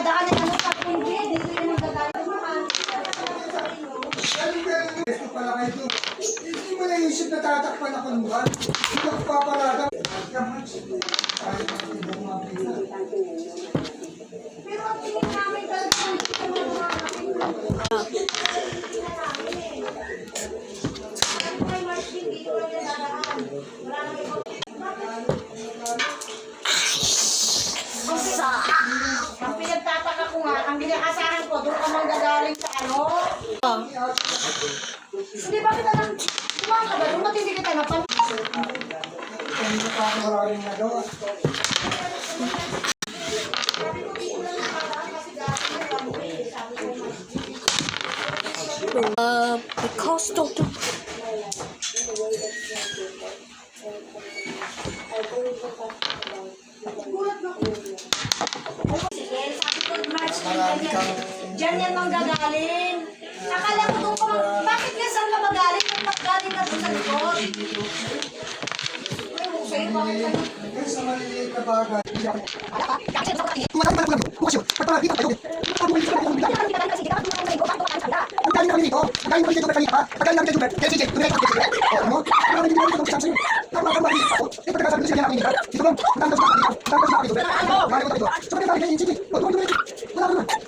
dadaan na ano sa kundi. Dito yung dadaan naman. Gusto pala kayo doon. Hindi mo naisip na tatakpan ako ng buwan. Hindi ako paparada. Pero ang tingin namin talaga sa mga ang pinagtataka ko nga, ang binakasahan ko, doon ka manggagaling sa ano? Hindi ba kita nang tumahan ka ba? Doon matindi kita na pan... Hindi pa ako maraming nagawa. Because Dr. Diyan yan manggagaling. Akala ko doon ka bakit nga saan ka magaling? Galing ka doon sa likod. Ay, sa'yo, bakit ka Kaya sa maliliit na bagay. Wala